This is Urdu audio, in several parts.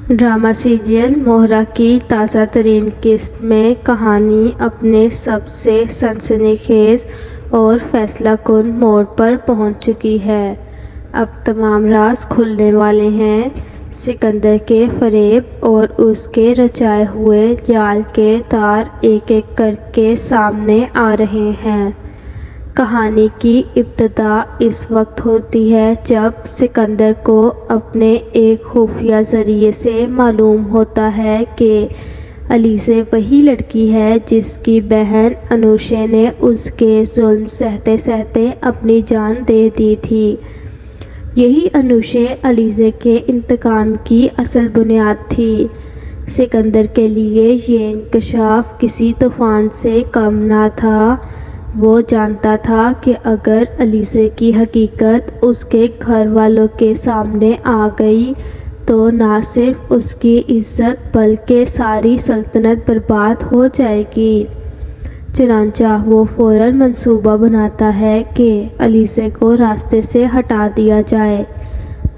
ڈرامہ سیریل مہرہ کی تازہ ترین قسط میں کہانی اپنے سب سے سنسنی خیز اور فیصلہ کن موڑ پر پہنچ چکی ہے۔ اب تمام راز کھلنے والے ہیں۔ سکندر کے فریب اور اس کے رچائے ہوئے جال کے تار ایک ایک کر کے سامنے آ رہے ہیں۔ کہانی کی ابتدا اس وقت ہوتی ہے جب سکندر کو اپنے ایک خفیہ ذریعے سے معلوم ہوتا ہے کہ علیزے وہی لڑکی ہے جس کی بہن انوشے نے اس کے ظلم سہتے سہتے اپنی جان دے دی تھی۔ یہی انوشے علیزے کے انتقام کی اصل بنیاد تھی۔ سکندر کے لیے یہ انکشاف کسی طوفان سے کم نہ تھا۔ وہ جانتا تھا کہ اگر علیزے کی حقیقت اس کے گھر والوں کے سامنے آ گئی تو نہ صرف اس کی عزت بلکہ ساری سلطنت برباد ہو جائے گی۔ چنانچہ وہ فوراً منصوبہ بناتا ہے کہ علیزے کو راستے سے ہٹا دیا جائے۔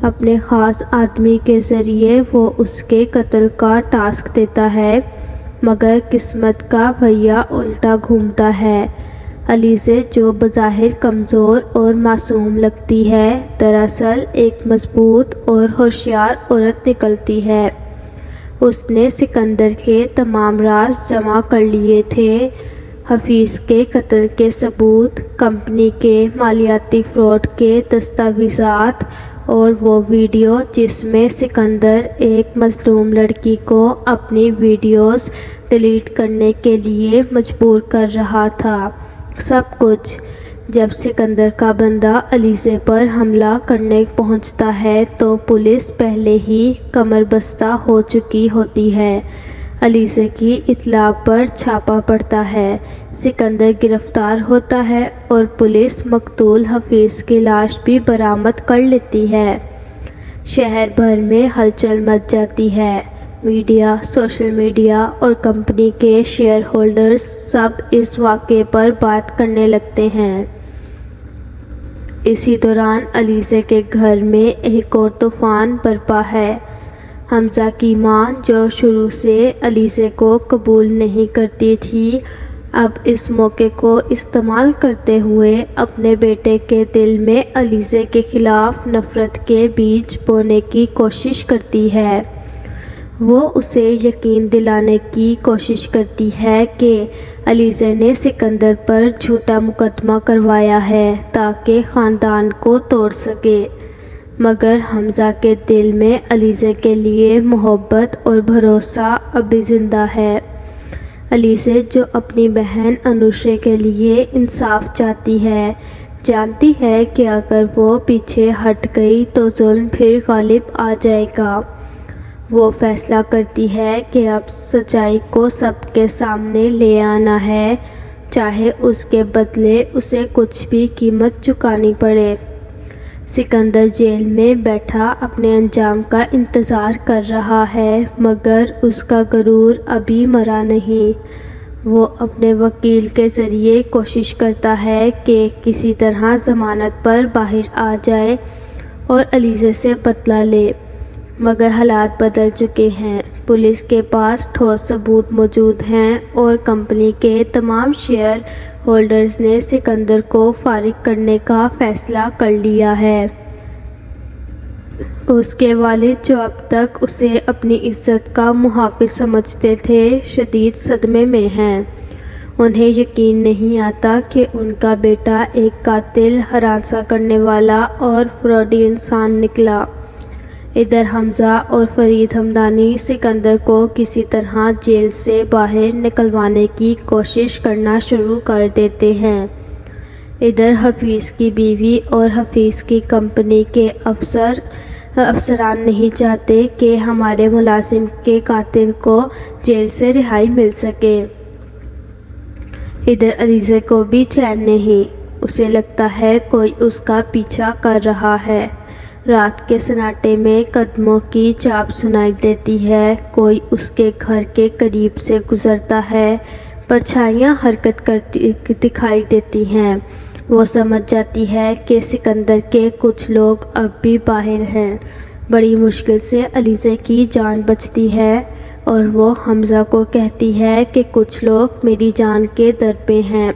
اپنے خاص آدمی کے ذریعے وہ اس کے قتل کا ٹاسک دیتا ہے، مگر قسمت کا پہیہ الٹا گھومتا ہے۔ علیزے جو بظاہر کمزور اور معصوم لگتی ہے، دراصل ایک مضبوط اور ہوشیار عورت نکلتی ہے۔ اس نے سکندر کے تمام راز جمع کر لیے تھے، حفیظ کے قتل کے ثبوت، کمپنی کے مالیاتی فراڈ کے دستاویزات اور وہ ویڈیو جس میں سکندر ایک مظلوم لڑکی کو اپنی ویڈیوز ڈیلیٹ کرنے کے لیے مجبور کر رہا تھا۔ سب کچھ۔ جب سکندر کا بندہ علیزے پر حملہ کرنے پہنچتا ہے تو پولیس پہلے ہی کمر بستہ ہو چکی ہوتی ہے۔ علیزے کی اطلاع پر چھاپا پڑتا ہے، سکندر گرفتار ہوتا ہے اور پولیس مقتول حفیظ کی لاش بھی برآمد کر لیتی ہے۔ شہر بھر میں ہلچل مچ جاتی ہے۔ میڈیا، سوشل میڈیا اور کمپنی کے شیئر ہولڈرز سب اس واقعے پر بات کرنے لگتے ہیں۔ اسی دوران علیزے کے گھر میں ایک اور طوفان برپا ہے۔ حمزہ کی ماں جو شروع سے علیزے کو قبول نہیں کرتی تھی، اب اس موقع کو استعمال کرتے ہوئے اپنے بیٹے کے دل میں علیزے کے خلاف نفرت کے بیج بونے کی کوشش کرتی ہے۔ وہ اسے یقین دلانے کی کوشش کرتی ہے کہ علیزے نے سکندر پر جھوٹا مقدمہ کروایا ہے تاکہ خاندان کو توڑ سکے، مگر حمزہ کے دل میں علیزے کے لیے محبت اور بھروسہ ابھی زندہ ہے۔ علیزے جو اپنی بہن انوشے کے لیے انصاف چاہتی ہے، جانتی ہے کہ اگر وہ پیچھے ہٹ گئی تو ظلم پھر غالب آ جائے گا۔ وہ فیصلہ کرتی ہے کہ اب سچائی کو سب کے سامنے لے آنا ہے، چاہے اس کے بدلے اسے کچھ بھی قیمت چکانی پڑے۔ سکندر جیل میں بیٹھا اپنے انجام کا انتظار کر رہا ہے، مگر اس کا غرور ابھی مرا نہیں۔ وہ اپنے وکیل کے ذریعے کوشش کرتا ہے کہ کسی طرح ضمانت پر باہر آ جائے اور علیزے سے بدلہ لے، مگر حالات بدل چکے ہیں۔ پولیس کے پاس ٹھوس ثبوت موجود ہیں اور کمپنی کے تمام شیئر ہولڈرز نے سکندر کو فارغ کرنے کا فیصلہ کر لیا ہے۔ اس کے والد جو اب تک اسے اپنی عزت کا محافظ سمجھتے تھے، شدید صدمے میں ہیں۔ انہیں یقین نہیں آتا کہ ان کا بیٹا ایک قاتل، ہراساں کرنے والا اور فراڈی انسان نکلا۔ ادھر حمزہ اور فرید ہمدانی سکندر کو کسی طرح جیل سے باہر نکلوانے کی کوشش کرنا شروع کر دیتے ہیں۔ ادھر حفیظ کی بیوی اور حفیظ کی کمپنی کے افسران نہیں چاہتے کہ ہمارے ملازم کے قاتل کو جیل سے رہائی مل سکے۔ ادھر علیزے کو بھی چین نہیں، اسے لگتا ہے کوئی اس کا پیچھا کر رہا ہے۔ رات کے سناٹے میں قدموں کی چاپ سنائی دیتی ہے، کوئی اس کے گھر کے قریب سے گزرتا ہے، پرچھائیاں حرکت کرتی دکھائی دیتی ہیں۔ وہ سمجھ جاتی ہے کہ سکندر کے کچھ لوگ اب بھی باہر ہیں، بڑی مشکل سے علیزے کی جان بچتی ہے اور وہ حمزہ کو کہتی ہے کہ کچھ لوگ میری جان کے در پہ ہیں،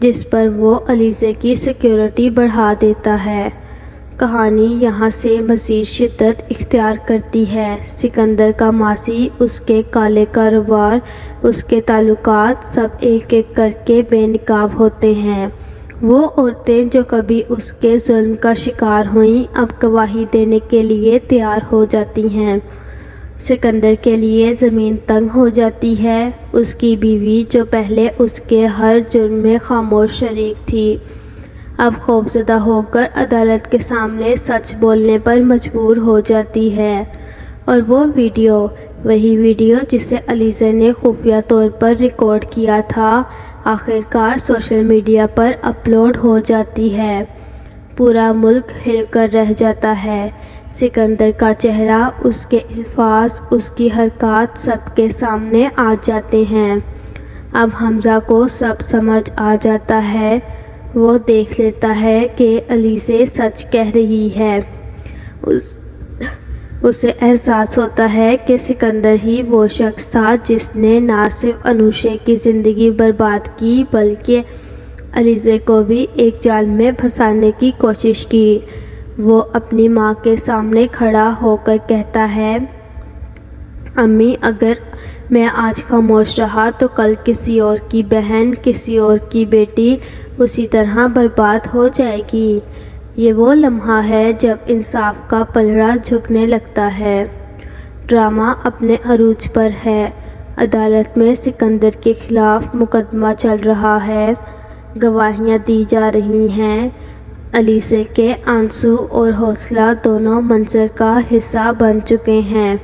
جس پر وہ علیزے کی سیکیورٹی بڑھا دیتا ہے۔ کہانی یہاں سے مزید شدت اختیار کرتی ہے۔ سکندر کا ماضی، اس کے کالے کاروبار، اس کے تعلقات سب ایک ایک کر کے بے نقاب ہوتے ہیں۔ وہ عورتیں جو کبھی اس کے ظلم کا شکار ہوئیں اب گواہی دینے کے لیے تیار ہو جاتی ہیں۔ سکندر کے لیے زمین تنگ ہو جاتی ہے۔ اس کی بیوی جو پہلے اس کے ہر جرم میں خاموش شریک تھی، اب خوفزدہ ہو کر عدالت کے سامنے سچ بولنے پر مجبور ہو جاتی ہے، اور وہ ویڈیو، وہی ویڈیو جسے علیزے نے خفیہ طور پر ریکارڈ کیا تھا، آخرکار سوشل میڈیا پر اپلوڈ ہو جاتی ہے۔ پورا ملک ہل کر رہ جاتا ہے۔ سکندر کا چہرہ، اس کے الفاظ، اس کی حرکات سب کے سامنے آ جاتے ہیں۔ اب حمزہ کو سب سمجھ آ جاتا ہے۔ وہ دیکھ لیتا ہے کہ علیزے سچ کہہ رہی ہے۔ اسے احساس ہوتا ہے کہ سکندر ہی وہ شخص تھا جس نے نہ صرف انوشے کی زندگی برباد کی بلکہ علیزے کو بھی ایک جال میں پھنسانے کی کوشش کی۔ وہ اپنی ماں کے سامنے کھڑا ہو کر کہتا ہے، امی، اگر میں آج خاموش رہا تو کل کسی اور کی بہن، کسی اور کی بیٹی اسی طرح برباد ہو جائے گی۔ یہ وہ لمحہ ہے جب انصاف کا پلڑا جھکنے لگتا ہے۔ ڈرامہ اپنے عروج پر ہے۔ عدالت میں سکندر کے خلاف مقدمہ چل رہا ہے، گواہیاں دی جا رہی ہیں۔ علیزے کے آنسو اور حوصلہ دونوں منظر کا حصہ بن چکے ہیں۔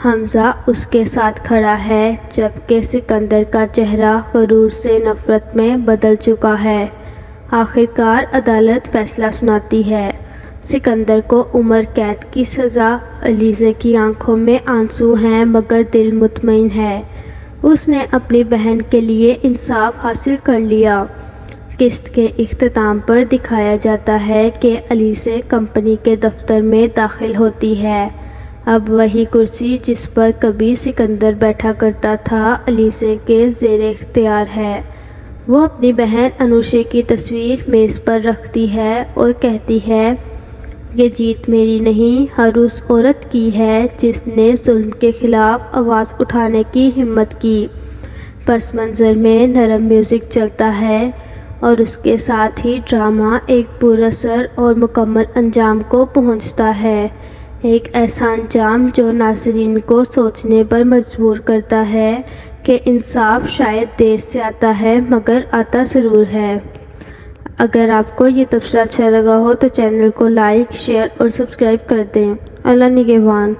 حمزہ اس کے ساتھ کھڑا ہے، جبکہ سکندر کا چہرہ غرور سے نفرت میں بدل چکا ہے۔ آخرکار عدالت فیصلہ سناتی ہے۔ سکندر کو عمر قید کی سزا۔ علیزے کی آنکھوں میں آنسو ہیں مگر دل مطمئن ہے۔ اس نے اپنی بہن کے لیے انصاف حاصل کر لیا۔ قسط کے اختتام پر دکھایا جاتا ہے کہ علیزے کمپنی کے دفتر میں داخل ہوتی ہے۔ اب وہی کرسی جس پر کبھی سکندر بیٹھا کرتا تھا علیزے کے زیر اختیار ہے۔ وہ اپنی بہن انوشے کی تصویر میز پر رکھتی ہے اور کہتی ہے، یہ جیت میری نہیں، ہر اس عورت کی ہے جس نے ظلم کے خلاف آواز اٹھانے کی ہمت کی۔ پس منظر میں نرم میوزک چلتا ہے اور اس کے ساتھ ہی ڈرامہ ایک پراثر اور مکمل انجام کو پہنچتا ہے۔ ایک ایسا انجام جو ناظرین کو سوچنے پر مجبور کرتا ہے کہ انصاف شاید دیر سے آتا ہے مگر آتا ضرور ہے۔ اگر آپ کو یہ تبصرہ اچھا لگا ہو تو چینل کو لائک، شیئر اور سبسکرائب کر دیں۔ اللہ نگہبان۔